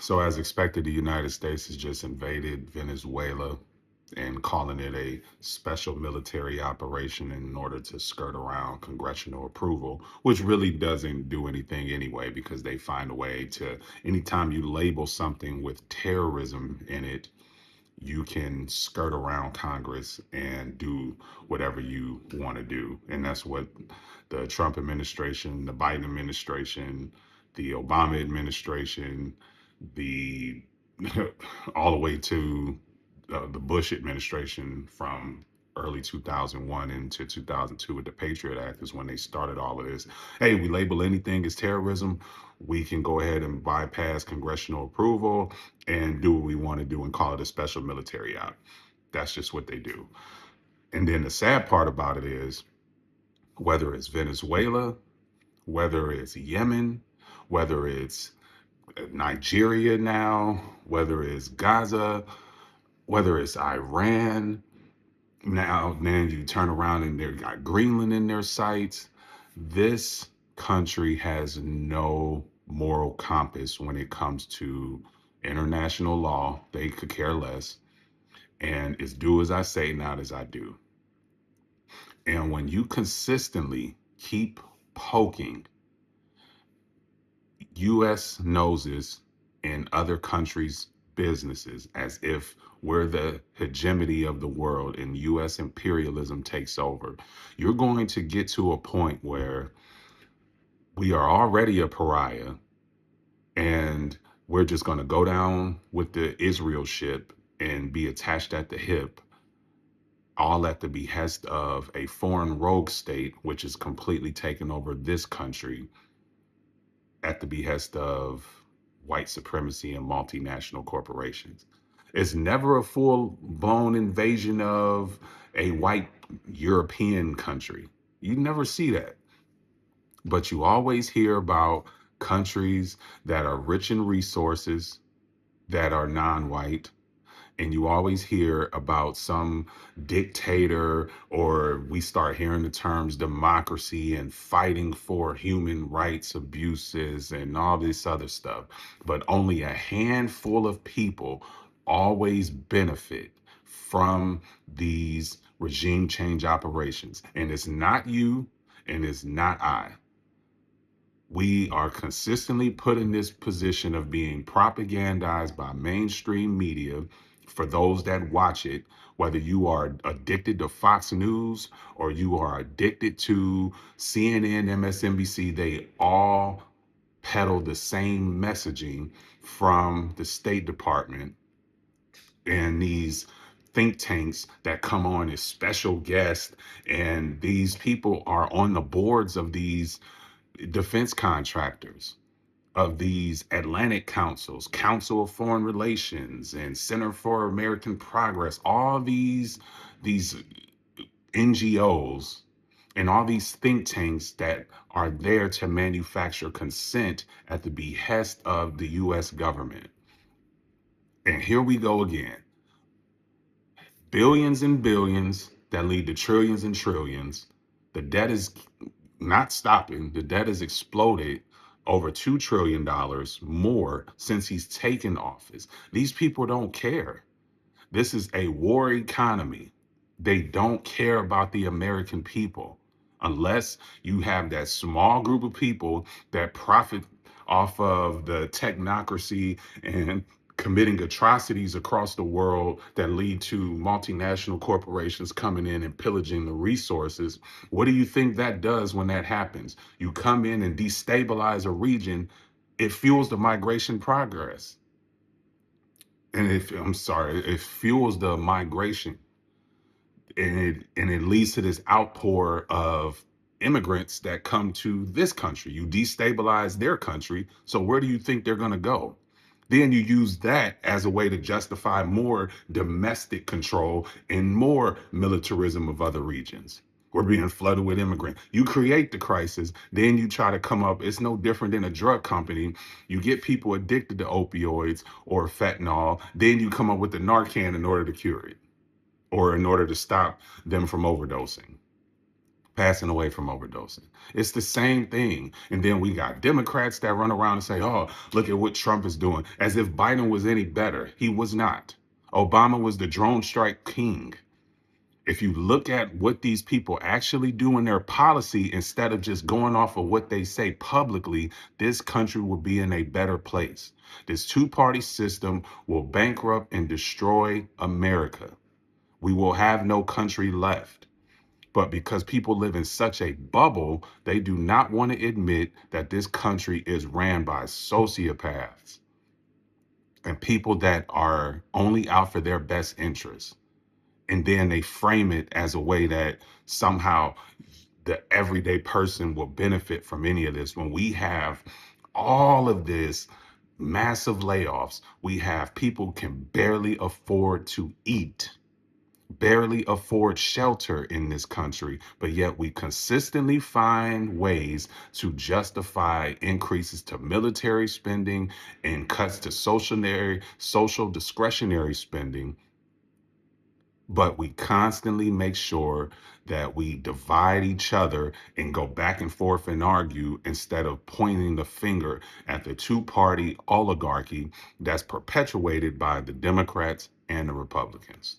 So as expected, the United States has just invaded Venezuela and calling it a special military operation in order to skirt around congressional approval, which really doesn't do anything anyway, because they find a way to, anytime you label something with terrorism in it, you can skirt around Congress and do whatever you want to do. And that's what the Trump administration, the Biden administration, the Obama administration, the all the way to the Bush administration from early 2001 into 2002 with the Patriot Act is when they started all of this. Hey, we label anything as terrorism. We can go ahead and bypass congressional approval and do what we want to do and call it a special military act. That's just what they do. And then the sad part about it is whether it's Venezuela, whether it's Yemen, whether it's Nigeria now, whether it's Gaza, whether it's Iran, now then you turn around and they've got Greenland in their sights. This country has no moral compass when it comes to international law. They could care less. And it's do as I say, not as I do. And when you consistently keep poking US noses in other countries' businesses as if we're the hegemony of the world and US imperialism takes over, you're going to get to a point where we are already a pariah and we're just going to go down with the Israel ship and be attached at the hip, all at the behest of a foreign rogue state, which is completely taken over this country at the behest of white supremacy and multinational corporations. It's never a full blown invasion of a white European country. You never see that. But you always hear about countries that are rich in resources that are non white, and you always hear about some dictator, or we start hearing the terms democracy and fighting for human rights abuses and all this other stuff. But only a handful of people always benefit from these regime change operations. And it's not you and it's not I. We are consistently put in this position of being propagandized by mainstream media for those that watch it, whether you are addicted to Fox News or you are addicted to CNN, MSNBC, they all peddle the same messaging from the State Department and these think tanks that come on as special guests. And these people are on the boards of these defense contractors, of these Atlantic councils, Council of Foreign Relations, and Center for American Progress, all these NGOs and all these think tanks that are there to manufacture consent at the behest of the US government. And here we go again. Billions and billions that lead to trillions and trillions. The debt is not stopping. The debt has exploded over $2 trillion more since he's taken office. These people don't care. This is a war economy. They don't care about the American people unless you have that small group of people that profit off of the technocracy and committing atrocities across the world that lead to multinational corporations coming in and pillaging the resources. What do you think that does when that happens? You come in and destabilize a region, it fuels the migration progress. And it fuels the migration, and it leads to this outpour of immigrants that come to this country. You destabilize their country, so where do you think they're going to go? Then you use that as a way to justify more domestic control and more militarism of other regions. We're being flooded with immigrants. You create the crisis, then you try to come up. It's no different than a drug company. You get people addicted to opioids or fentanyl, then you come up with the Narcan in order to cure it or in order to stop them from overdosing. passing away from overdosing. It's the same thing. And then we got Democrats that run around and say, oh, look at what Trump is doing, as if Biden was any better. He was not. Obama was the drone strike king. If you look at what these people actually do in their policy, instead of just going off of what they say publicly, this country will be in a better place. This two-party system will bankrupt and destroy America. We will have no country left. But because people live in such a bubble, they do not want to admit that this country is ran by sociopaths and people that are only out for their best interests. And then they frame it as a way that somehow the everyday person will benefit from any of this, when we have all of this massive layoffs. We have people can barely afford to eat, barely afford shelter in this country, but yet we consistently find ways to justify increases to military spending and cuts to social discretionary spending. But we constantly make sure that we divide each other and go back and forth and argue, instead of pointing the finger at the two-party oligarchy that's perpetuated by the Democrats and the Republicans.